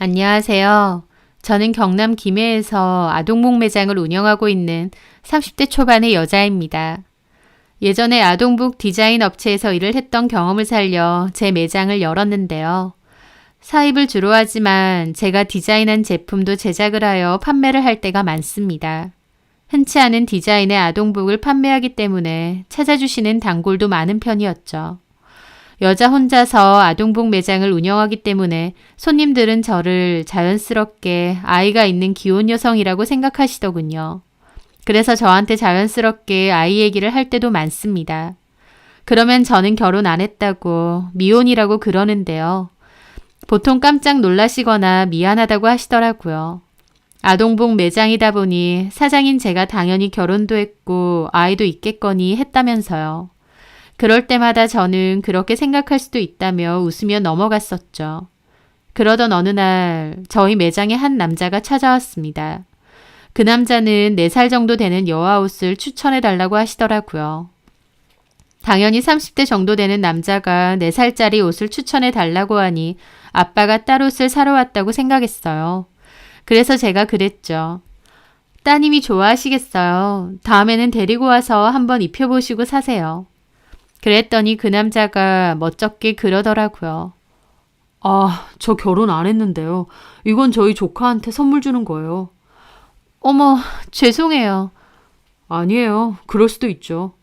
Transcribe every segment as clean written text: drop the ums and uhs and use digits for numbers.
안녕하세요. 저는 경남 김해에서 아동복 매장을 운영하고 있는 30대 초반의 여자입니다. 예전에 아동복 디자인 업체에서 일을 했던 경험을 살려 제 매장을 열었는데요. 사입을 주로 하지만 제가 디자인한 제품도 제작을 하여 판매를 할 때가 많습니다. 흔치 않은 디자인의 아동복을 판매하기 때문에 찾아주시는 단골도 많은 편이었죠. 여자 혼자서 아동복 매장을 운영하기 때문에 손님들은 저를 자연스럽게 아이가 있는 귀여운 여성이라고 생각하시더군요. 그래서 저한테 자연스럽게 아이 얘기를 할 때도 많습니다. 그러면 저는 결혼 안 했다고 미혼이라고 그러는데요. 보통 깜짝 놀라시거나 미안하다고 하시더라고요. 아동복 매장이다 보니 사장인 제가 당연히 결혼도 했고 아이도 있겠거니 했다면서요. 그럴 때마다 저는 그렇게 생각할 수도 있다며 웃으며 넘어갔었죠. 그러던 어느 날 저희 매장에 한 남자가 찾아왔습니다. 그 남자는 4살 정도 되는 여아 옷을 추천해 달라고 하시더라고요. 당연히 30대 정도 되는 남자가 4살짜리 옷을 추천해 달라고 하니 아빠가 딸 옷을 사러 왔다고 생각했어요. 그래서 제가 그랬죠. 따님이 좋아하시겠어요. 다음에는 데리고 와서 한번 입혀보시고 사세요. 그랬더니 그 남자가 멋쩍게 그러더라고요. 아, 저 결혼 안 했는데요. 이건 저희 조카한테 선물 주는 거예요. 어머, 죄송해요. 아니에요. 그럴 수도 있죠.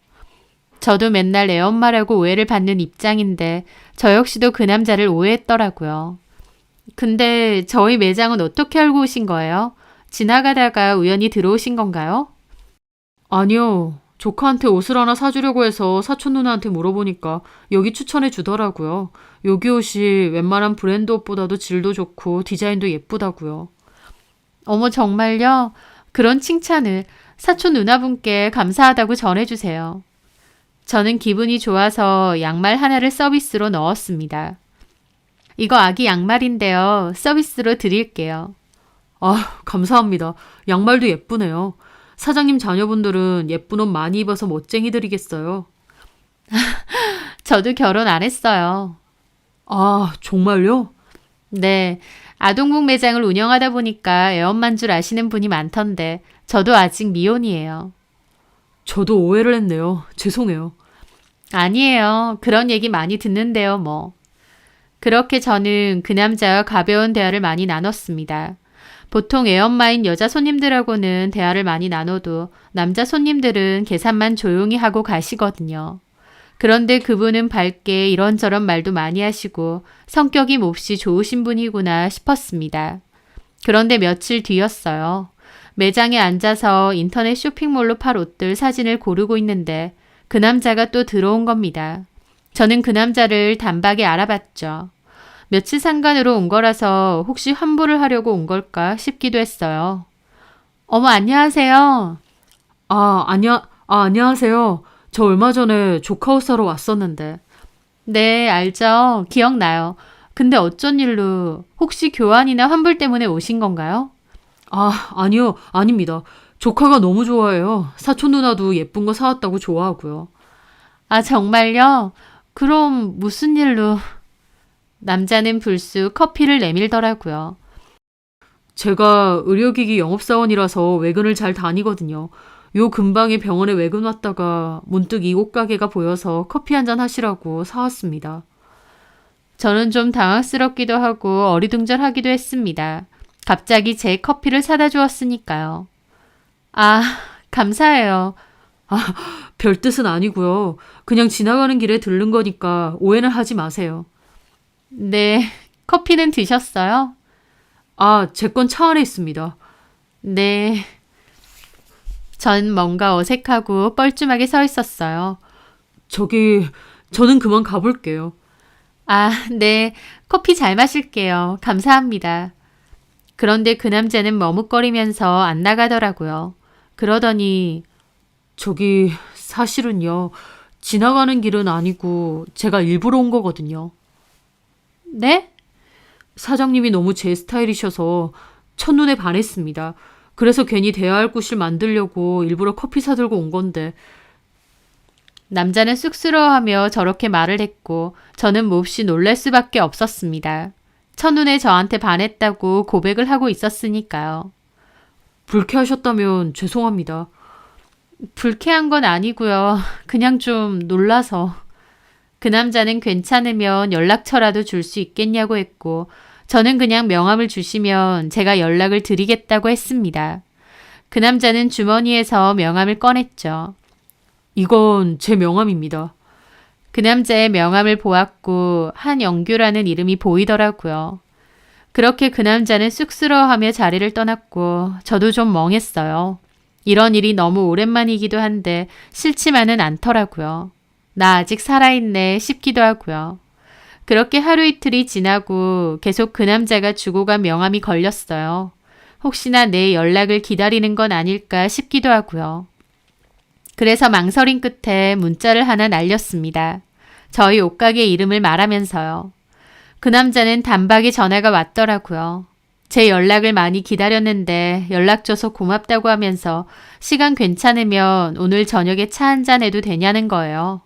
저도 맨날 애엄마라고 오해를 받는 입장인데 저 역시도 그 남자를 오해했더라고요. 근데 저희 매장은 어떻게 알고 오신 거예요? 지나가다가 우연히 들어오신 건가요? 아니요. 조카한테 옷을 하나 사주려고 해서 사촌 누나한테 물어보니까 여기 추천해 주더라고요. 여기 옷이 웬만한 브랜드 옷보다도 질도 좋고 디자인도 예쁘다고요. 어머, 정말요? 그런 칭찬을 사촌 누나분께 감사하다고 전해주세요. 저는 기분이 좋아서 양말 하나를 서비스로 넣었습니다. 이거 아기 양말인데요. 서비스로 드릴게요. 아, 감사합니다. 양말도 예쁘네요. 사장님 자녀분들은 예쁜 옷 많이 입어서 멋쟁이들이겠어요. 저도 결혼 안 했어요. 아, 정말요? 네, 아동복 매장을 운영하다 보니까 애엄마인 줄 아시는 분이 많던데 저도 아직 미혼이에요. 저도 오해를 했네요. 죄송해요. 아니에요. 그런 얘기 많이 듣는데요, 뭐. 그렇게 저는 그 남자와 가벼운 대화를 많이 나눴습니다. 보통 애엄마인 여자 손님들하고는 대화를 많이 나눠도 남자 손님들은 계산만 조용히 하고 가시거든요. 그런데 그분은 밝게 이런저런 말도 많이 하시고 성격이 몹시 좋으신 분이구나 싶었습니다. 그런데 며칠 뒤였어요. 매장에 앉아서 인터넷 쇼핑몰로 팔 옷들 사진을 고르고 있는데 그 남자가 또 들어온 겁니다. 저는 그 남자를 단박에 알아봤죠. 며칠 상간으로 온 거라서 혹시 환불을 하려고 온 걸까 싶기도 했어요. 어머, 안녕하세요. 안녕하세요. 저 얼마 전에 조카 옷 사러 왔었는데. 네, 알죠. 기억나요. 근데 어쩐 일로 혹시 교환이나 환불 때문에 오신 건가요? 아니요. 아닙니다. 조카가 너무 좋아해요. 사촌 누나도 예쁜 거 사왔다고 좋아하고요. 아, 정말요? 그럼 무슨 일로? 남자는 불쑥 커피를 내밀더라고요. 제가 의료기기 영업사원이라서 외근을 잘 다니거든요. 요 근방에 병원에 외근 왔다가 문득 이 옷가게가 보여서 커피 한잔 하시라고 사왔습니다. 저는 좀 당황스럽기도 하고 어리둥절하기도 했습니다. 갑자기 제 커피를 사다 주었으니까요. 아, 감사해요. 별 뜻은 아니고요. 그냥 지나가는 길에 들른 거니까 오해는 하지 마세요. 네, 커피는 드셨어요? 제 건 차 안에 있습니다. 네. 전 뭔가 어색하고 뻘쭘하게 서 있었어요. 저는 그만 가볼게요. 아, 네. 커피 잘 마실게요. 감사합니다. 그런데 그 남자는 머뭇거리면서 안 나가더라고요. 그러더니 사실은요. 지나가는 길은 아니고 제가 일부러 온 거거든요. 네? 사장님이 너무 제 스타일이셔서 첫눈에 반했습니다. 그래서 괜히 대화할 곳을 만들려고 일부러 커피 사들고 온 건데. 남자는 쑥스러워하며 저렇게 말을 했고 저는 몹시 놀랄 수밖에 없었습니다. 첫눈에 저한테 반했다고 고백을 하고 있었으니까요. 불쾌하셨다면 죄송합니다. 불쾌한 건 아니고요. 그냥 좀 놀라서. 그 남자는 괜찮으면 연락처라도 줄 수 있겠냐고 했고 저는 그냥 명함을 주시면 제가 연락을 드리겠다고 했습니다. 그 남자는 주머니에서 명함을 꺼냈죠. 이건 제 명함입니다. 그 남자의 명함을 보았고 한영규라는 이름이 보이더라고요. 그렇게 그 남자는 쑥스러워하며 자리를 떠났고 저도 좀 멍했어요. 이런 일이 너무 오랜만이기도 한데 싫지만은 않더라고요. 나 아직 살아있네 싶기도 하고요. 그렇게 하루 이틀이 지나고 계속 그 남자가 주고 간 명함이 걸렸어요. 혹시나 내 연락을 기다리는 건 아닐까 싶기도 하고요. 그래서 망설임 끝에 문자를 하나 날렸습니다. 저희 옷가게 이름을 말하면서요. 그 남자는 단박에 전화가 왔더라고요. 제 연락을 많이 기다렸는데 연락 줘서 고맙다고 하면서 시간 괜찮으면 오늘 저녁에 차 한잔 해도 되냐는 거예요.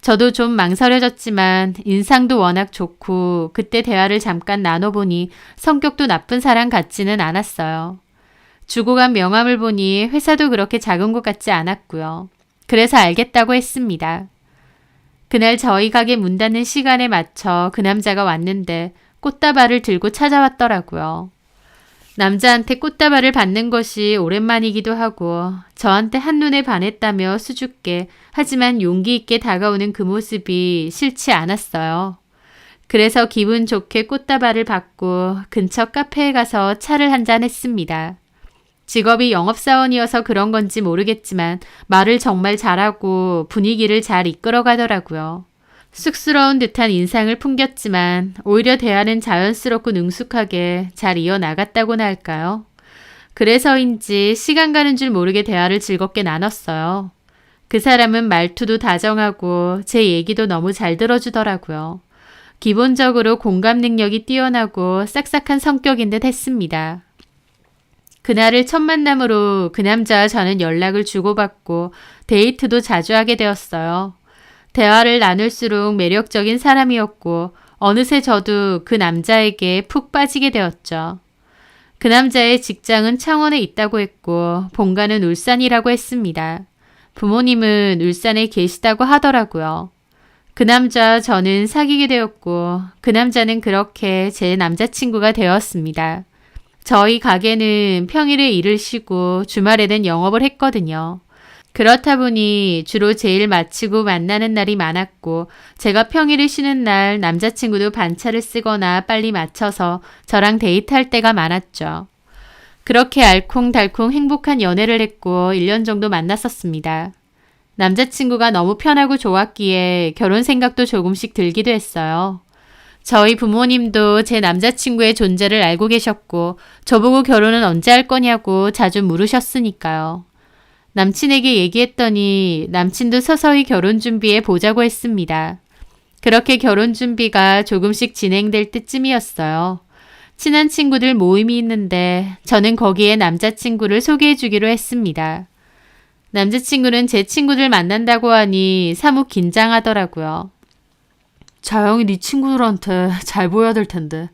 저도 좀 망설여졌지만 인상도 워낙 좋고 그때 대화를 잠깐 나눠보니 성격도 나쁜 사람 같지는 않았어요. 주고 간 명함을 보니 회사도 그렇게 작은 것 같지 않았고요. 그래서 알겠다고 했습니다. 그날 저희 가게 문 닫는 시간에 맞춰 그 남자가 왔는데 꽃다발을 들고 찾아왔더라고요. 남자한테 꽃다발을 받는 것이 오랜만이기도 하고 저한테 한눈에 반했다며 수줍게 하지만 용기 있게 다가오는 그 모습이 싫지 않았어요. 그래서 기분 좋게 꽃다발을 받고 근처 카페에 가서 차를 한잔 했습니다. 직업이 영업사원이어서 그런 건지 모르겠지만 말을 정말 잘하고 분위기를 잘 이끌어 가더라고요. 쑥스러운 듯한 인상을 풍겼지만 오히려 대화는 자연스럽고 능숙하게 잘 이어나갔다고나 할까요? 그래서인지 시간 가는 줄 모르게 대화를 즐겁게 나눴어요. 그 사람은 말투도 다정하고 제 얘기도 너무 잘 들어주더라고요. 기본적으로 공감 능력이 뛰어나고 싹싹한 성격인 듯 했습니다. 그날을 첫 만남으로 그 남자와 저는 연락을 주고받고 데이트도 자주 하게 되었어요. 대화를 나눌수록 매력적인 사람이었고 어느새 저도 그 남자에게 푹 빠지게 되었죠. 그 남자의 직장은 창원에 있다고 했고 본가는 울산이라고 했습니다. 부모님은 울산에 계시다고 하더라고요. 그 남자와 저는 사귀게 되었고 그 남자는 그렇게 제 남자친구가 되었습니다. 저희 가게는 평일에 일을 쉬고 주말에는 영업을 했거든요. 그렇다 보니 주로 제일 마치고 만나는 날이 많았고 제가 평일에 쉬는 날 남자친구도 반차를 쓰거나 빨리 마쳐서 저랑 데이트할 때가 많았죠. 그렇게 알콩달콩 행복한 연애를 했고 1년 정도 만났었습니다. 남자친구가 너무 편하고 좋았기에 결혼 생각도 조금씩 들기도 했어요. 저희 부모님도 제 남자친구의 존재를 알고 계셨고 저보고 결혼은 언제 할 거냐고 자주 물으셨으니까요. 남친에게 얘기했더니 남친도 서서히 결혼 준비해 보자고 했습니다. 그렇게 결혼 준비가 조금씩 진행될 때쯤이었어요. 친한 친구들 모임이 있는데 저는 거기에 남자친구를 소개해 주기로 했습니다. 남자친구는 제 친구들 만난다고 하니 사뭇 긴장하더라고요. 자영이 네 친구들한테 잘 보여야 될 텐데.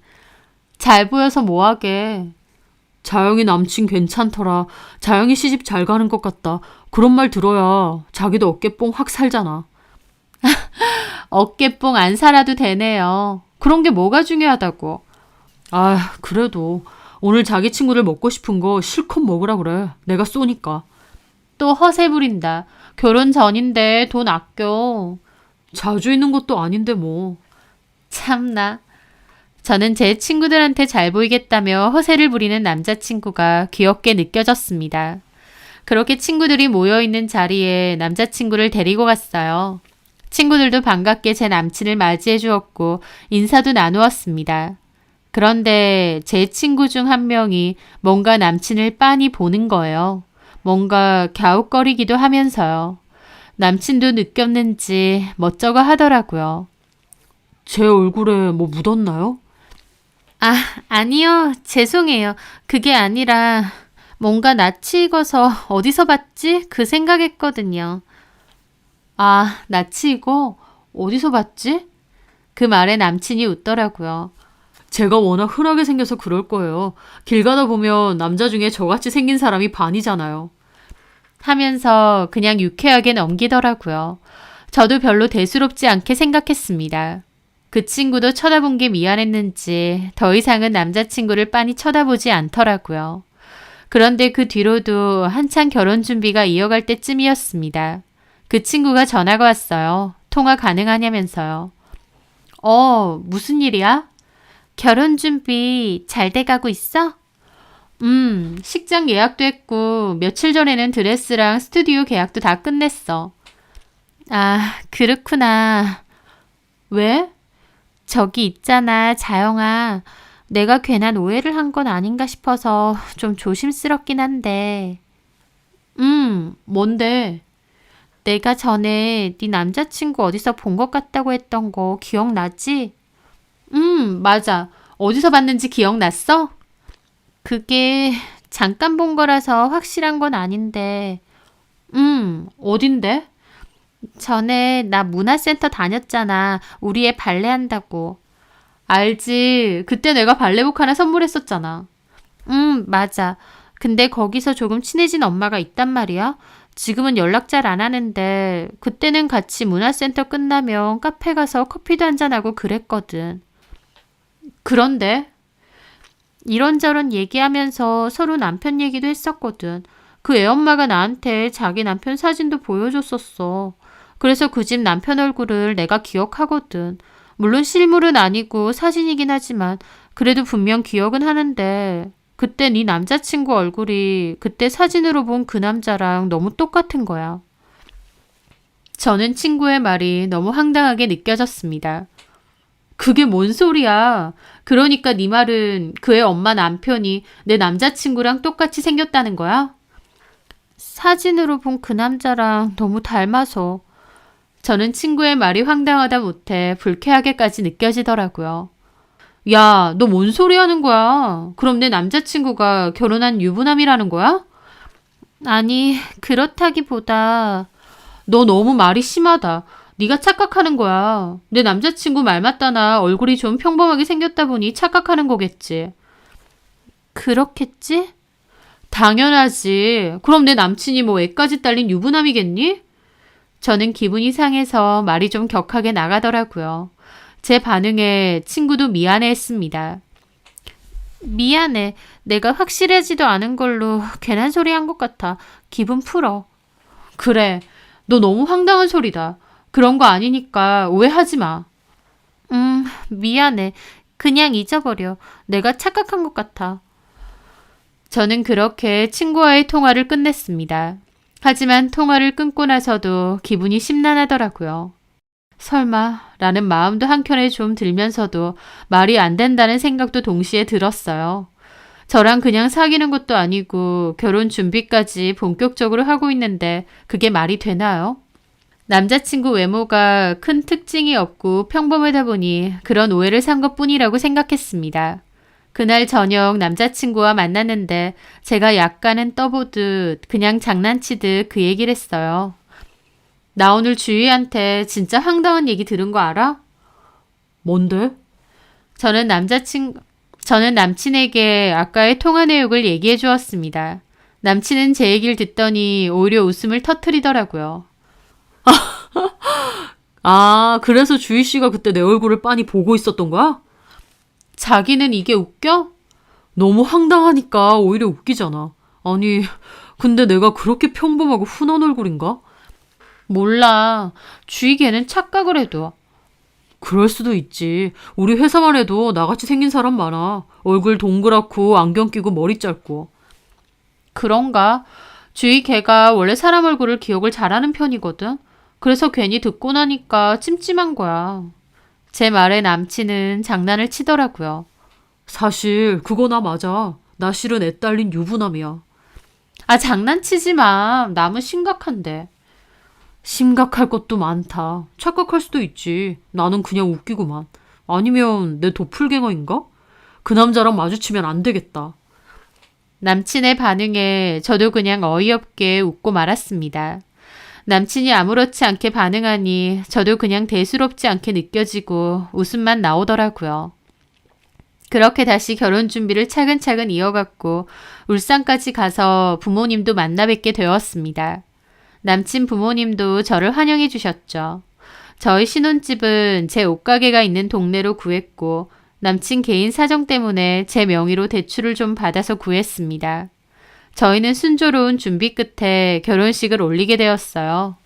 잘 보여서 뭐하게. 자영이 남친 괜찮더라. 자영이 시집 잘 가는 것 같다. 그런 말 들어야 자기도 어깨뽕 확 살잖아. 어깨뽕 안 살아도 되네요. 그런 게 뭐가 중요하다고. 아, 그래도 오늘 자기 친구들 먹고 싶은 거 실컷 먹으라 그래. 내가 쏘니까. 또 허세 부린다. 결혼 전인데 돈 아껴. 자주 있는 것도 아닌데 뭐. 참나. 저는 제 친구들한테 잘 보이겠다며 허세를 부리는 남자친구가 귀엽게 느껴졌습니다. 그렇게 친구들이 모여있는 자리에 남자친구를 데리고 갔어요. 친구들도 반갑게 제 남친을 맞이해 주었고 인사도 나누었습니다. 그런데 제 친구 중 한 명이 뭔가 남친을 빤히 보는 거예요. 뭔가 갸웃거리기도 하면서요. 남친도 느꼈는지 멋쩍어 하더라고요. 제 얼굴에 뭐 묻었나요? 아, 아니요. 죄송해요. 그게 아니라 뭔가 낯이 익어서 어디서 봤지? 그 생각했거든요. 아, 낯이 익어? 어디서 봤지? 그 말에 남친이 웃더라고요. 제가 워낙 흔하게 생겨서 그럴 거예요. 길 가다 보면 남자 중에 저같이 생긴 사람이 반이잖아요. 하면서 그냥 유쾌하게 넘기더라고요. 저도 별로 대수롭지 않게 생각했습니다. 그 친구도 쳐다본 게 미안했는지 더 이상은 남자친구를 빤히 쳐다보지 않더라고요. 그런데 그 뒤로도 한창 결혼 준비가 이어갈 때쯤이었습니다. 그 친구가 전화가 왔어요. 통화 가능하냐면서요. 무슨 일이야? 결혼 준비 잘 돼가고 있어? 식장 예약도 했고 며칠 전에는 드레스랑 스튜디오 계약도 다 끝냈어. 아, 그렇구나. 왜? 저기 있잖아, 자영아. 내가 괜한 오해를 한 건 아닌가 싶어서 좀 조심스럽긴 한데. 뭔데? 내가 전에 네 남자친구 어디서 본 것 같다고 했던 거 기억나지? 맞아. 어디서 봤는지 기억났어? 그게 잠깐 본 거라서 확실한 건 아닌데. 어딘데? 전에 나 문화센터 다녔잖아. 우리 애 발레 한다고. 알지. 그때 내가 발레복 하나 선물했었잖아. 맞아. 근데 거기서 조금 친해진 엄마가 있단 말이야. 지금은 연락 잘 안 하는데 그때는 같이 문화센터 끝나면 카페 가서 커피도 한잔하고 그랬거든. 그런데 이런저런 얘기하면서 서로 남편 얘기도 했었거든. 그 애엄마가 나한테 자기 남편 사진도 보여줬었어. 그래서 그 집 남편 얼굴을 내가 기억하거든. 물론 실물은 아니고 사진이긴 하지만 그래도 분명 기억은 하는데 그때 네 남자친구 얼굴이 그때 사진으로 본 그 남자랑 너무 똑같은 거야. 저는 친구의 말이 너무 황당하게 느껴졌습니다. 그게 뭔 소리야? 그러니까 네 말은 그의 엄마 남편이 내 남자친구랑 똑같이 생겼다는 거야? 사진으로 본 그 남자랑 너무 닮아서. 저는 친구의 말이 황당하다 못해 불쾌하게까지 느껴지더라고요. 야, 너 뭔 소리 하는 거야? 그럼 내 남자친구가 결혼한 유부남이라는 거야? 아니, 그렇다기보다 너 너무 말이 심하다. 네가 착각하는 거야. 내 남자친구 말 맞다나 얼굴이 좀 평범하게 생겼다 보니 착각하는 거겠지. 그렇겠지? 당연하지. 그럼 내 남친이 뭐 애까지 딸린 유부남이겠니? 저는 기분이 상해서 말이 좀 격하게 나가더라고요. 제 반응에 친구도 미안해했습니다. 미안해. 내가 확실하지도 않은 걸로 괜한 소리 한 것 같아. 기분 풀어. 그래. 너 너무 황당한 소리다. 그런 거 아니니까 오해하지 마. 미안해. 그냥 잊어버려. 내가 착각한 것 같아. 저는 그렇게 친구와의 통화를 끝냈습니다. 하지만 통화를 끊고 나서도 기분이 심란하더라고요. 설마 라는 마음도 한켠에 좀 들면서도 말이 안 된다는 생각도 동시에 들었어요. 저랑 그냥 사귀는 것도 아니고 결혼 준비까지 본격적으로 하고 있는데 그게 말이 되나요? 남자친구 외모가 큰 특징이 없고 평범하다 보니 그런 오해를 산 것뿐이라고 생각했습니다. 그날 저녁 남자친구와 만났는데 제가 약간은 떠보듯 그냥 장난치듯 그 얘기를 했어요. 나 오늘 주희한테 진짜 황당한 얘기 들은 거 알아? 뭔데? 저는 남친에게 아까의 통화 내용을 얘기해 주었습니다. 남친은 제 얘기를 듣더니 오히려 웃음을 터뜨리더라고요. 아, 그래서 주희 씨가 그때 내 얼굴을 빤히 보고 있었던 거야? 자기는 이게 웃겨? 너무 황당하니까 오히려 웃기잖아. 아니, 근데 내가 그렇게 평범하고 훈한 얼굴인가? 몰라. 주희 걔는 착각을 해도. 그럴 수도 있지. 우리 회사만 해도 나같이 생긴 사람 많아. 얼굴 동그랗고 안경 끼고 머리 짧고. 그런가? 주희 걔가 원래 사람 얼굴을 기억을 잘하는 편이거든. 그래서 괜히 듣고 나니까 찜찜한 거야. 제 말에 남친은 장난을 치더라고요. 사실 그거 나 맞아. 나 실은 애 딸린 유부남이야. 아, 장난치지 마. 남은 심각한데. 심각할 것도 많다. 착각할 수도 있지. 나는 그냥 웃기구만. 아니면 내 도플갱어인가? 그 남자랑 마주치면 안 되겠다. 남친의 반응에 저도 그냥 어이없게 웃고 말았습니다. 남친이 아무렇지 않게 반응하니 저도 그냥 대수롭지 않게 느껴지고 웃음만 나오더라고요. 그렇게 다시 결혼 준비를 차근차근 이어갔고 울산까지 가서 부모님도 만나 뵙게 되었습니다. 남친 부모님도 저를 환영해 주셨죠. 저희 신혼집은 제 옷가게가 있는 동네로 구했고 남친 개인 사정 때문에 제 명의로 대출을 좀 받아서 구했습니다. 저희는 순조로운 준비 끝에 결혼식을 올리게 되었어요.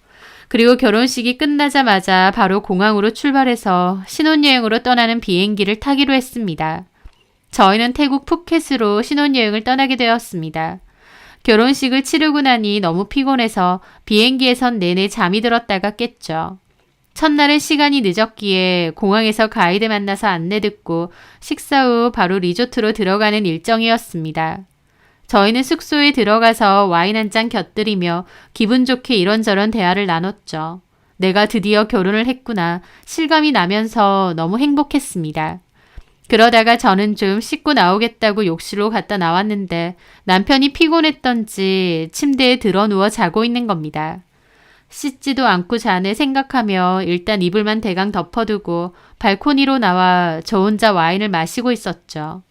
그리고 결혼식이 끝나자마자 바로 공항으로 출발해서 신혼여행으로 떠나는 비행기를 타기로 했습니다. 저희는 태국 푸켓으로 신혼여행을 떠나게 되었습니다. 결혼식을 치르고 나니 너무 피곤해서 비행기에선 내내 잠이 들었다가 깼죠. 첫날은 시간이 늦었기에 공항에서 가이드 만나서 안내 듣고 식사 후 바로 리조트로 들어가는 일정이었습니다. 저희는 숙소에 들어가서 와인 한 잔 곁들이며 기분 좋게 이런저런 대화를 나눴죠. 내가 드디어 결혼을 했구나 실감이 나면서 너무 행복했습니다. 그러다가 저는 좀 씻고 나오겠다고 욕실로 갔다 나왔는데 남편이 피곤했던지 침대에 드러 누워 자고 있는 겁니다. 씻지도 않고 자네 생각하며 일단 이불만 대강 덮어두고 발코니로 나와 저 혼자 와인을 마시고 있었죠.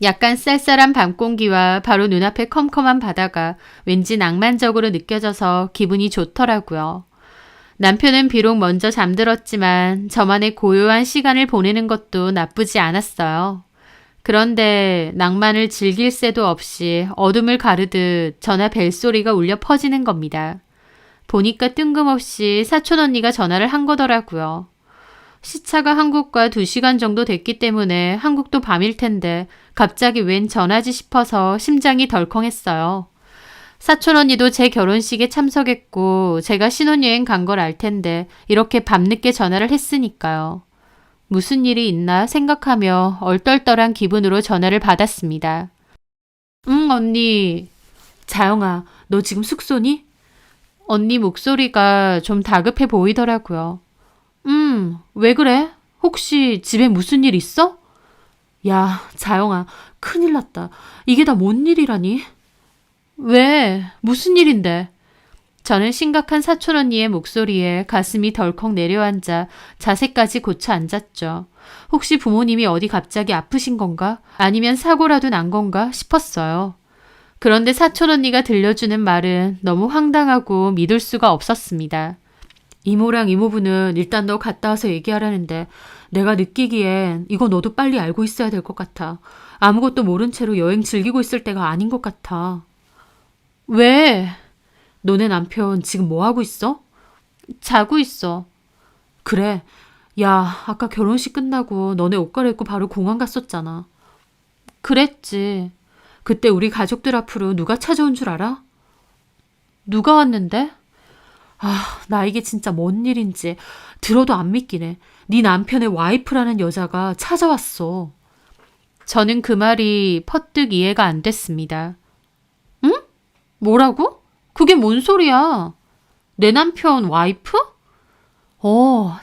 약간 쌀쌀한 밤 공기와 바로 눈앞에 컴컴한 바다가 왠지 낭만적으로 느껴져서 기분이 좋더라고요. 남편은 비록 먼저 잠들었지만 저만의 고요한 시간을 보내는 것도 나쁘지 않았어요. 그런데 낭만을 즐길 새도 없이 어둠을 가르듯 전화 벨소리가 울려 퍼지는 겁니다. 보니까 뜬금없이 사촌 언니가 전화를 한 거더라고요. 시차가 한국과 2시간 정도 됐기 때문에 한국도 밤일 텐데 갑자기 웬 전화지 싶어서 심장이 덜컹했어요. 사촌 언니도 제 결혼식에 참석했고 제가 신혼여행 간 걸 알 텐데 이렇게 밤늦게 전화를 했으니까요. 무슨 일이 있나 생각하며 얼떨떨한 기분으로 전화를 받았습니다. 응, 언니. 자영아, 너 지금 숙소니? 언니 목소리가 좀 다급해 보이더라고요. 왜 그래? 혹시 집에 무슨 일 있어? 야, 자영아, 큰일 났다. 이게 다 뭔 일이라니? 왜? 무슨 일인데? 저는 심각한 사촌 언니의 목소리에 가슴이 덜컥 내려앉아 자세까지 고쳐 앉았죠. 혹시 부모님이 어디 갑자기 아프신 건가? 아니면 사고라도 난 건가 싶었어요. 그런데 사촌 언니가 들려주는 말은 너무 황당하고 믿을 수가 없었습니다. 이모랑 이모부는 일단 너 갔다 와서 얘기하라는데 내가 느끼기엔 이거 너도 빨리 알고 있어야 될 것 같아. 아무것도 모른 채로 여행 즐기고 있을 때가 아닌 것 같아. 왜? 너네 남편 지금 뭐 하고 있어? 자고 있어. 그래. 야, 아까 결혼식 끝나고 너네 옷 갈아입고 바로 공항 갔었잖아. 그랬지. 그때 우리 가족들 앞으로 누가 찾아온 줄 알아? 누가 왔는데? 아, 나 이게 진짜 뭔 일인지 들어도 안 믿기네. 네 남편의 와이프라는 여자가 찾아왔어. 저는 그 말이 퍼뜩 이해가 안 됐습니다. 응? 뭐라고? 그게 뭔 소리야? 내 남편 와이프?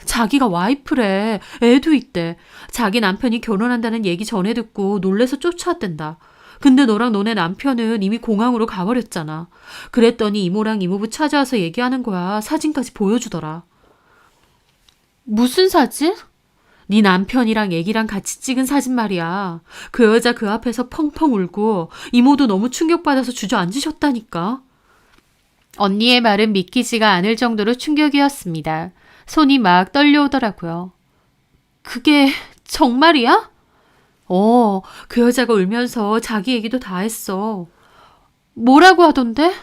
자기가 와이프래. 애도 있대. 자기 남편이 결혼한다는 얘기 전해 듣고 놀래서 쫓아왔댄다. 근데 너랑 너네 남편은 이미 공항으로 가버렸잖아. 그랬더니 이모랑 이모부 찾아와서 얘기하는 거야. 사진까지 보여주더라. 무슨 사진? 네 남편이랑 애기랑 같이 찍은 사진 말이야. 그 여자 그 앞에서 펑펑 울고 이모도 너무 충격받아서 주저앉으셨다니까. 언니의 말은 믿기지가 않을 정도로 충격이었습니다. 손이 막 떨려오더라고요. 그게 정말이야? 그 여자가 울면서 자기 얘기도 다 했어. 뭐라고 하던데?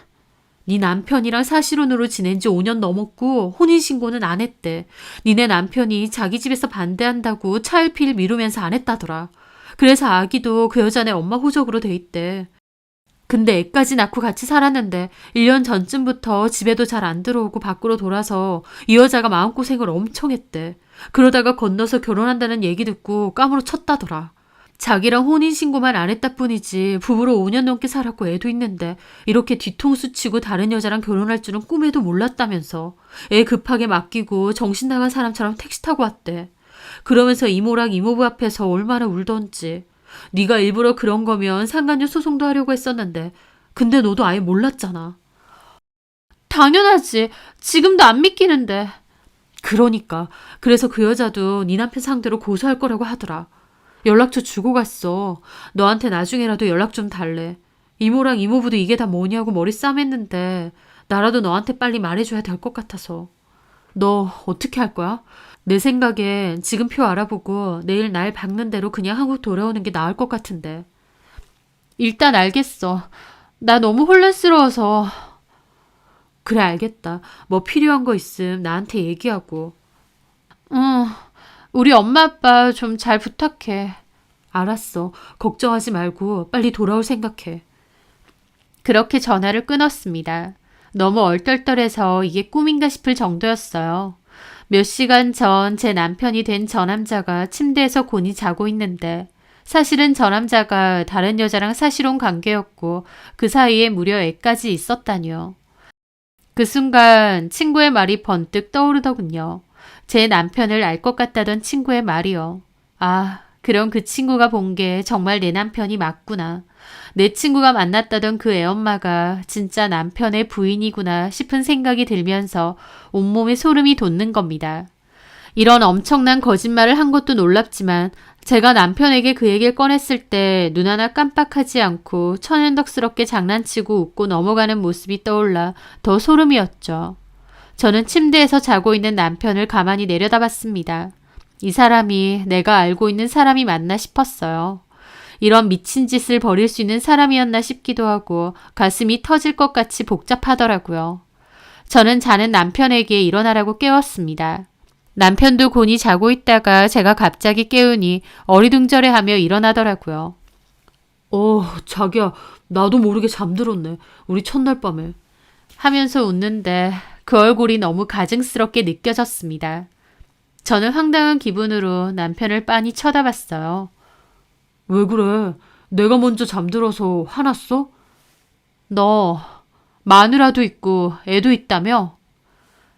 네 남편이랑 사실혼으로 지낸 지 5년 넘었고 혼인신고는 안 했대. 니네 남편이 자기 집에서 반대한다고 차일피일 미루면서 안 했다더라. 그래서 아기도 그 여자네 엄마 호적으로 돼 있대. 근데 애까지 낳고 같이 살았는데 1년 전쯤부터 집에도 잘 안 들어오고 밖으로 돌아서 이 여자가 마음고생을 엄청 했대. 그러다가 건너서 결혼한다는 얘기 듣고 까무러쳤다더라. 자기랑 혼인신고만 안 했다 뿐이지 부부로 5년 넘게 살았고 애도 있는데 이렇게 뒤통수 치고 다른 여자랑 결혼할 줄은 꿈에도 몰랐다면서. 애 급하게 맡기고 정신 나간 사람처럼 택시 타고 왔대. 그러면서 이모랑 이모부 앞에서 얼마나 울던지. 네가 일부러 그런 거면 상간녀 소송도 하려고 했었는데 근데 너도 아예 몰랐잖아. 당연하지. 지금도 안 믿기는데. 그러니까. 그래서 그 여자도 네 남편 상대로 고소할 거라고 하더라. 연락처 주고 갔어. 너한테 나중에라도 연락 좀 달래. 이모랑 이모부도 이게 다 뭐냐고 머리 싸맸는데 나라도 너한테 빨리 말해줘야 될 것 같아서. 너 어떻게 할 거야? 내 생각엔 지금 표 알아보고 내일 날 박는 대로 그냥 한국 돌아오는 게 나을 것 같은데. 일단 알겠어. 나 너무 혼란스러워서. 그래, 알겠다. 뭐 필요한 거 있음 나한테 얘기하고. 응, 우리 엄마 아빠 좀 잘 부탁해. 알았어. 걱정하지 말고 빨리 돌아올 생각해. 그렇게 전화를 끊었습니다. 너무 얼떨떨해서 이게 꿈인가 싶을 정도였어요. 몇 시간 전 제 남편이 된 저 남자가 침대에서 곤히 자고 있는데 사실은 저 남자가 다른 여자랑 사실혼 관계였고 그 사이에 무려 애까지 있었다니요. 그 순간 친구의 말이 번뜩 떠오르더군요. 제 남편을 알 것 같다던 친구의 말이요. 아, 그럼 그 친구가 본 게 정말 내 남편이 맞구나. 내 친구가 만났다던 그 애엄마가 진짜 남편의 부인이구나 싶은 생각이 들면서 온몸에 소름이 돋는 겁니다. 이런 엄청난 거짓말을 한 것도 놀랍지만 제가 남편에게 그 얘기를 꺼냈을 때 눈 하나 깜빡하지 않고 천연덕스럽게 장난치고 웃고 넘어가는 모습이 떠올라 더 소름이었죠. 저는 침대에서 자고 있는 남편을 가만히 내려다봤습니다. 이 사람이 내가 알고 있는 사람이 맞나 싶었어요. 이런 미친 짓을 벌일 수 있는 사람이었나 싶기도 하고 가슴이 터질 것 같이 복잡하더라고요. 저는 자는 남편에게 일어나라고 깨웠습니다. 남편도 곤히 자고 있다가 제가 갑자기 깨우니 어리둥절해하며 일어나더라고요. 자기야, 나도 모르게 잠들었네. 우리 첫날 밤에. 하면서 웃는데 그 얼굴이 너무 가증스럽게 느껴졌습니다. 저는 황당한 기분으로 남편을 빤히 쳐다봤어요. 왜 그래? 내가 먼저 잠들어서 화났어? 너 마누라도 있고 애도 있다며?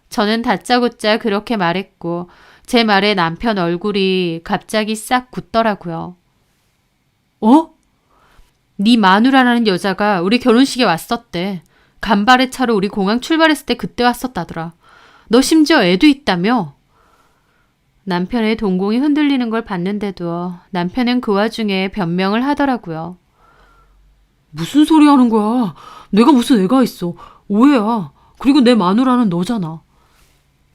저는 다짜고짜 그렇게 말했고 제 말에 남편 얼굴이 갑자기 싹 굳더라고요. 어? 네 마누라라는 여자가 우리 결혼식에 왔었대. 간발의 차로 우리 공항 출발했을 때 그때 왔었다더라. 너 심지어 애도 있다며? 남편의 동공이 흔들리는 걸 봤는데도 남편은 그 와중에 변명을 하더라고요. 무슨 소리 하는 거야? 내가 무슨 애가 있어. 오해야. 그리고 내 마누라는 너잖아.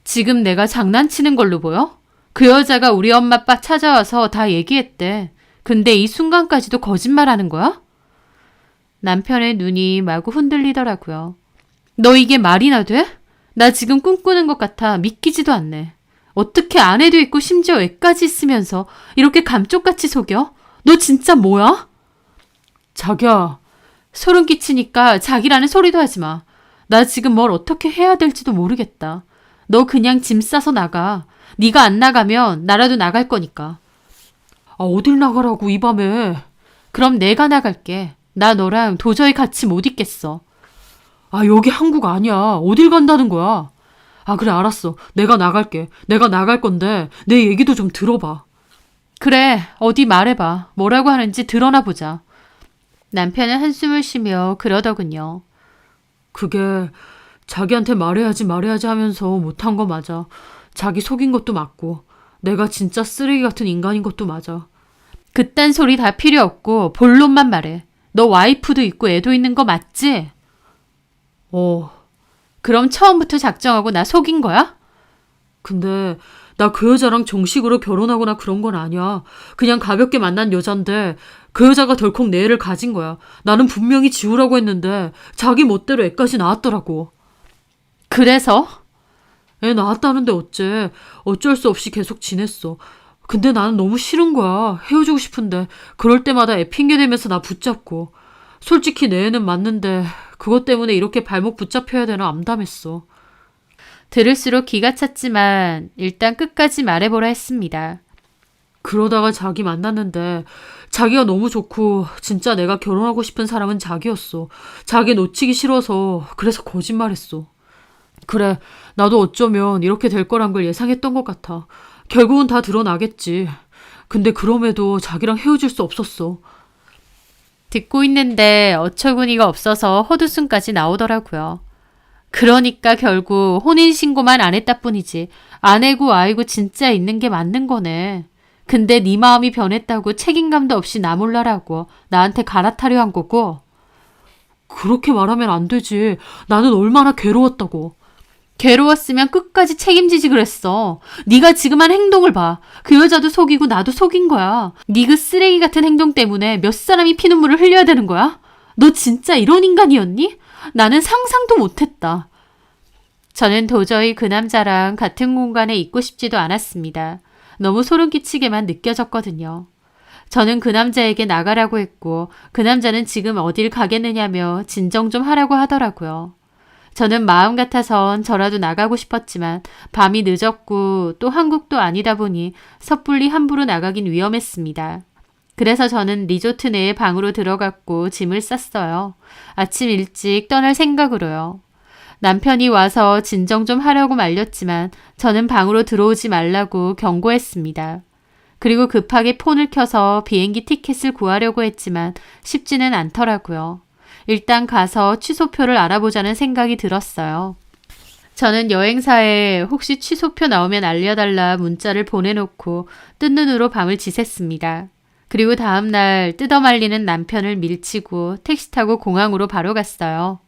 지금 내가 장난치는 걸로 보여? 그 여자가 우리 엄마 아빠 찾아와서 다 얘기했대. 근데 이 순간까지도 거짓말하는 거야? 남편의 눈이 마구 흔들리더라고요. 너 이게 말이나 돼? 나 지금 꿈꾸는 것 같아 믿기지도 않네. 어떻게 아내도 있고 심지어 애까지 있으면서 이렇게 감쪽같이 속여? 너 진짜 뭐야? 자기야. 소름 끼치니까 자기라는 소리도 하지 마. 나 지금 뭘 어떻게 해야 될지도 모르겠다. 너 그냥 짐 싸서 나가. 네가 안 나가면 나라도 나갈 거니까. 어딜 나가라고 이 밤에. 그럼 내가 나갈게. 나 너랑 도저히 같이 못 있겠어. 여기 한국 아니야. 어딜 간다는 거야. 그래, 알았어. 내가 나갈게. 내가 나갈 건데 내 얘기도 좀 들어봐. 그래, 어디 말해봐. 뭐라고 하는지 드러나 보자. 남편은 한숨을 쉬며 그러더군요. 그게 자기한테 말해야지 하면서 못한 거 맞아. 자기 속인 것도 맞고 내가 진짜 쓰레기 같은 인간인 것도 맞아. 그딴 소리 다 필요 없고 본론만 말해. 너 와이프도 있고 애도 있는 거 맞지? 그럼 처음부터 작정하고 나 속인 거야? 근데 나 그 여자랑 정식으로 결혼하거나 그런 건 아니야. 그냥 가볍게 만난 여잔데 그 여자가 덜컥 내 애를 가진 거야. 나는 분명히 지우라고 했는데 자기 멋대로 애까지 낳았더라고. 그래서? 애 낳았다는데 어째. 어쩔 수 없이 계속 지냈어. 근데 나는 너무 싫은 거야. 헤어지고 싶은데 그럴 때마다 애 핑계대면서 나 붙잡고. 솔직히 내 애는 맞는데 그것 때문에 이렇게 발목 붙잡혀야 되나 암담했어. 들을수록 기가 찼지만 일단 끝까지 말해보라 했습니다. 그러다가 자기 만났는데 자기가 너무 좋고 진짜 내가 결혼하고 싶은 사람은 자기였어. 자기 놓치기 싫어서 그래서 거짓말했어. 그래, 나도 어쩌면 이렇게 될 거란 걸 예상했던 것 같아. 결국은 다 드러나겠지. 근데 그럼에도 자기랑 헤어질 수 없었어. 듣고 있는데 어처구니가 없어서 헛웃음까지 나오더라고요. 그러니까 결국 혼인신고만 안 했다 뿐이지 아내고 아이고 진짜 있는 게 맞는 거네. 근데 네 마음이 변했다고 책임감도 없이 나 몰라라고 나한테 갈아타려 한 거고. 그렇게 말하면 안 되지. 나는 얼마나 괴로웠다고. 괴로웠으면 끝까지 책임지지 그랬어. 네가 지금 한 행동을 봐. 그 여자도 속이고 나도 속인 거야. 네 그 쓰레기 같은 행동 때문에 몇 사람이 피눈물을 흘려야 되는 거야? 너 진짜 이런 인간이었니? 나는 상상도 못했다. 저는 도저히 그 남자랑 같은 공간에 있고 싶지도 않았습니다. 너무 소름 끼치게만 느껴졌거든요. 저는 그 남자에게 나가라고 했고 그 남자는 지금 어딜 가겠느냐며 진정 좀 하라고 하더라고요. 저는 마음 같아선 저라도 나가고 싶었지만 밤이 늦었고 또 한국도 아니다 보니 섣불리 함부로 나가긴 위험했습니다. 그래서 저는 리조트 내에 방으로 들어갔고 짐을 쌌어요. 아침 일찍 떠날 생각으로요. 남편이 와서 진정 좀 하려고 말렸지만 저는 방으로 들어오지 말라고 경고했습니다. 그리고 급하게 폰을 켜서 비행기 티켓을 구하려고 했지만 쉽지는 않더라고요. 일단 가서 취소표를 알아보자는 생각이 들었어요. 저는 여행사에 혹시 취소표 나오면 알려달라 문자를 보내놓고 뜬 눈으로 밤을 지샜습니다. 그리고 다음날 뜯어말리는 남편을 밀치고 택시 타고 공항으로 바로 갔어요.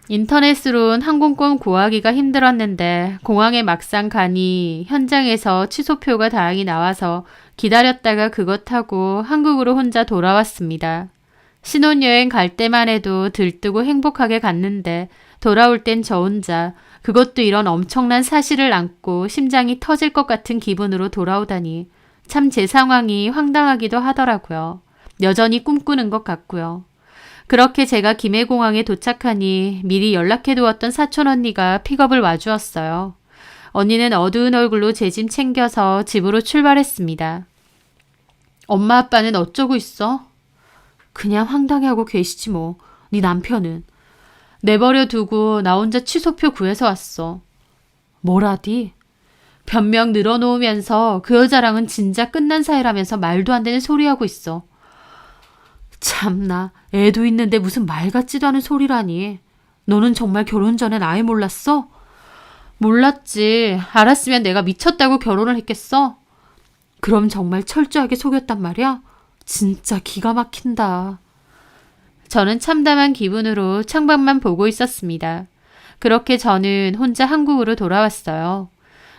인터넷으론 항공권 구하기가 힘들었는데 공항에 막상 가니 현장에서 취소표가 다행히 나와서 기다렸다가 그것 타고 한국으로 혼자 돌아왔습니다. 신혼여행 갈 때만 해도 들뜨고 행복하게 갔는데 돌아올 땐 저 혼자 그것도 이런 엄청난 사실을 안고 심장이 터질 것 같은 기분으로 돌아오다니 참 제 상황이 황당하기도 하더라고요. 여전히 꿈꾸는 것 같고요. 그렇게 제가 김해공항에 도착하니 미리 연락해두었던 사촌 언니가 픽업을 와주었어요. 언니는 어두운 얼굴로 제 짐 챙겨서 집으로 출발했습니다. 엄마 아빠는 어쩌고 있어? 그냥 황당해하고 계시지 뭐. 네 남편은? 내버려 두고 나 혼자 취소표 구해서 왔어. 뭐라디? 변명 늘어놓으면서 그 여자랑은 진짜 끝난 사이라면서 말도 안 되는 소리하고 있어. 참나, 애도 있는데 무슨 말 같지도 않은 소리라니. 너는 정말 결혼 전엔 아예 몰랐어? 몰랐지. 알았으면 내가 미쳤다고 결혼을 했겠어? 그럼 정말 철저하게 속였단 말이야? 진짜 기가 막힌다. 저는 참담한 기분으로 창밖만 보고 있었습니다. 그렇게 저는 혼자 한국으로 돌아왔어요.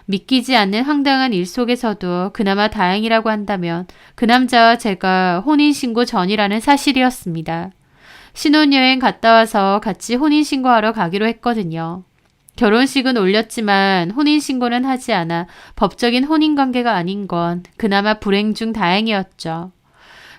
믿기지 않는 황당한 일 속에서도 그나마 다행이라고 한다면 그 남자와 제가 혼인신고 전이라는 사실이었습니다. 신혼여행 갔다 와서 같이 혼인신고하러 가기로 했거든요. 결혼식은 올렸지만 혼인신고는 하지 않아 법적인 혼인관계가 아닌 건 그나마 불행 중 다행이었죠.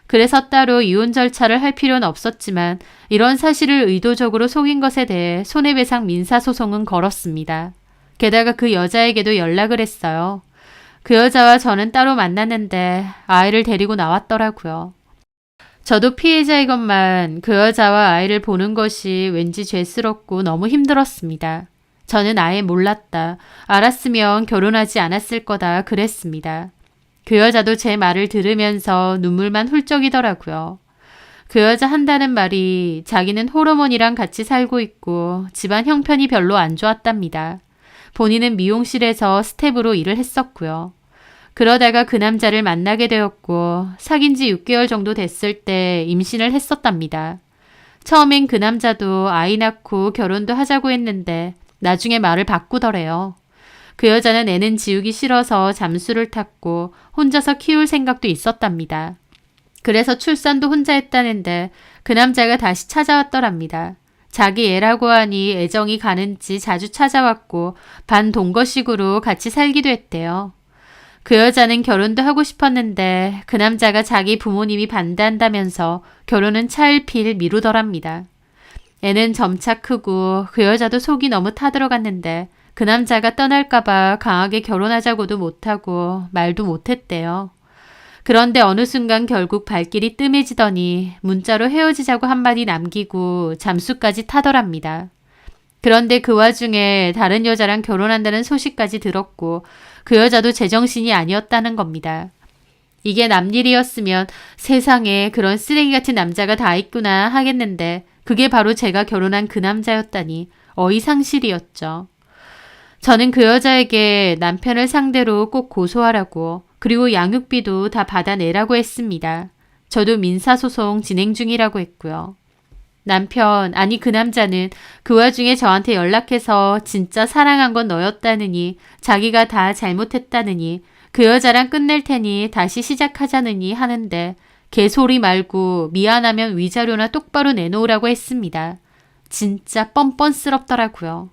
그래서 따로 이혼 절차를 할 필요는 없었지만 이런 사실을 의도적으로 속인 것에 대해 손해배상 민사소송은 걸었습니다. 게다가 그 여자에게도 연락을 했어요. 그 여자와 저는 따로 만났는데 아이를 데리고 나왔더라고요. 저도 피해자이건만 그 여자와 아이를 보는 것이 왠지 죄스럽고 너무 힘들었습니다. 저는 아예 몰랐다. 알았으면 결혼하지 않았을 거다 그랬습니다. 그 여자도 제 말을 들으면서 눈물만 훌쩍이더라고요. 그 여자 한다는 말이 자기는 호르몬이랑 같이 살고 있고 집안 형편이 별로 안 좋았답니다. 본인은 미용실에서 스텝으로 일을 했었고요. 그러다가 그 남자를 만나게 되었고 사귄 지 6개월 정도 됐을 때 임신을 했었답니다. 처음엔 그 남자도 아이 낳고 결혼도 하자고 했는데 나중에 말을 바꾸더래요. 그 여자는 애는 지우기 싫어서 잠수를 탔고 혼자서 키울 생각도 있었답니다. 그래서 출산도 혼자 했다는데 그 남자가 다시 찾아왔더랍니다. 자기 애라고 하니 애정이 가는지 자주 찾아왔고 반동거식으로 같이 살기도 했대요. 그 여자는 결혼도 하고 싶었는데 그 남자가 자기 부모님이 반대한다면서 결혼은 차일피일 미루더랍니다. 애는 점차 크고 그 여자도 속이 너무 타들어갔는데 그 남자가 떠날까봐 강하게 결혼하자고도 못하고 말도 못했대요. 그런데 어느 순간 결국 발길이 뜸해지더니 문자로 헤어지자고 한마디 남기고 잠수까지 타더랍니다. 그런데 그 와중에 다른 여자랑 결혼한다는 소식까지 들었고 그 여자도 제정신이 아니었다는 겁니다. 이게 남일이었으면 세상에 그런 쓰레기 같은 남자가 다 있구나 하겠는데 그게 바로 제가 결혼한 그 남자였다니 어이상실이었죠. 저는 그 여자에게 남편을 상대로 꼭 고소하라고, 그리고 양육비도 다 받아내라고 했습니다. 저도 민사소송 진행 중이라고 했고요. 남편, 아니 그 남자는 그 와중에 저한테 연락해서 진짜 사랑한 건 너였다느니, 자기가 다 잘못했다느니, 그 여자랑 끝낼 테니 다시 시작하자느니 하는데 개소리 말고 미안하면 위자료나 똑바로 내놓으라고 했습니다. 진짜 뻔뻔스럽더라고요.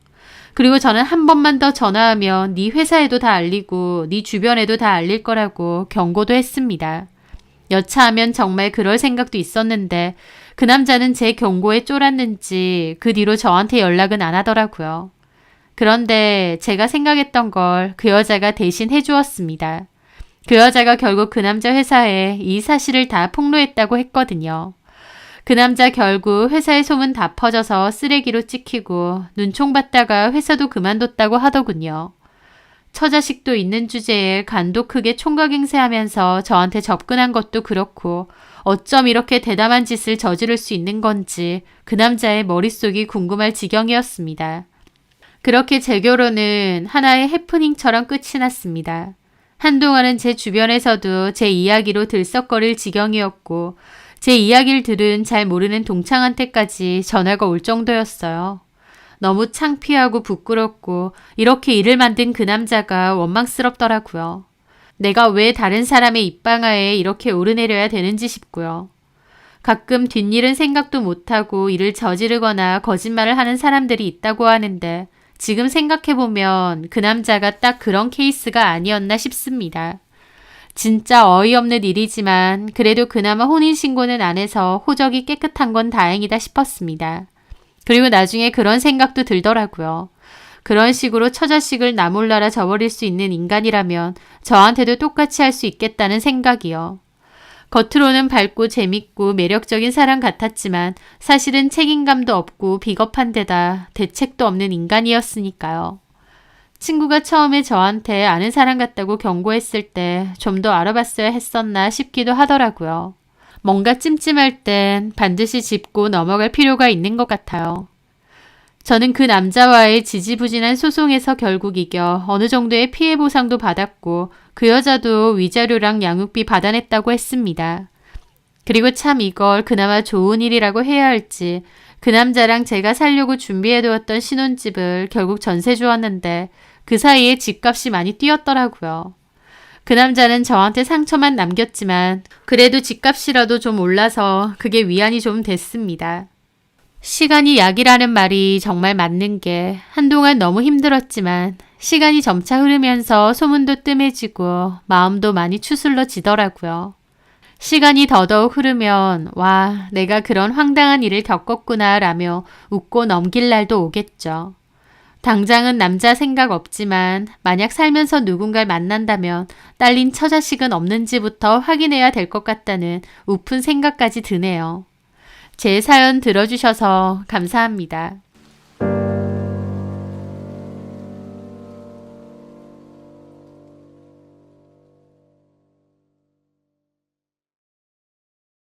그리고 저는 한 번만 더 전화하면 네 회사에도 다 알리고 네 주변에도 다 알릴 거라고 경고도 했습니다. 여차하면 정말 그럴 생각도 있었는데 그 남자는 제 경고에 쫄았는지 그 뒤로 저한테 연락은 안 하더라고요. 그런데 제가 생각했던 걸 그 여자가 대신 해주었습니다. 그 여자가 결국 그 남자 회사에 이 사실을 다 폭로했다고 했거든요. 그 남자 결국 회사의 소문 다 퍼져서 쓰레기로 찍히고 눈총 받다가 회사도 그만뒀다고 하더군요. 처자식도 있는 주제에 간도 크게 총각 행세하면서 저한테 접근한 것도 그렇고 어쩜 이렇게 대담한 짓을 저지를 수 있는 건지 그 남자의 머릿속이 궁금할 지경이었습니다. 그렇게 제 결혼은 하나의 해프닝처럼 끝이 났습니다. 한동안은 제 주변에서도 제 이야기로 들썩거릴 지경이었고 제 이야기를 들은 잘 모르는 동창한테까지 전화가 올 정도였어요. 너무 창피하고 부끄럽고 이렇게 일을 만든 그 남자가 원망스럽더라고요. 내가 왜 다른 사람의 입방아에 이렇게 오르내려야 되는지 싶고요. 가끔 뒷일은 생각도 못하고 일을 저지르거나 거짓말을 하는 사람들이 있다고 하는데 지금 생각해보면 그 남자가 딱 그런 케이스가 아니었나 싶습니다. 진짜 어이없는 일이지만 그래도 그나마 혼인신고는 안 해서 호적이 깨끗한 건 다행이다 싶었습니다. 그리고 나중에 그런 생각도 들더라고요. 그런 식으로 처자식을 나 몰라라 저버릴 수 있는 인간이라면 저한테도 똑같이 할 수 있겠다는 생각이요. 겉으로는 밝고 재밌고 매력적인 사람 같았지만 사실은 책임감도 없고 비겁한 데다 대책도 없는 인간이었으니까요. 친구가 처음에 저한테 아는 사람 같다고 경고했을 때 좀 더 알아봤어야 했었나 싶기도 하더라고요. 뭔가 찜찜할 땐 반드시 짚고 넘어갈 필요가 있는 것 같아요. 저는 그 남자와의 지지부진한 소송에서 결국 이겨 어느 정도의 피해 보상도 받았고 그 여자도 위자료랑 양육비 받아냈다고 했습니다. 그리고 참 이걸 그나마 좋은 일이라고 해야 할지 그 남자랑 제가 살려고 준비해두었던 신혼집을 결국 전세 주었는데 그 사이에 집값이 많이 뛰었더라고요. 그 남자는 저한테 상처만 남겼지만 그래도 집값이라도 좀 올라서 그게 위안이 좀 됐습니다. 시간이 약이라는 말이 정말 맞는 게 한동안 너무 힘들었지만 시간이 점차 흐르면서 소문도 뜸해지고 마음도 많이 추슬러지더라고요. 시간이 더더욱 흐르면 와, 내가 그런 황당한 일을 겪었구나 라며 웃고 넘길 날도 오겠죠. 당장은 남자 생각 없지만 만약 살면서 누군가를 만난다면 딸린 처자식은 없는지부터 확인해야 될 것 같다는 우픈 생각까지 드네요. 제 사연 들어주셔서 감사합니다.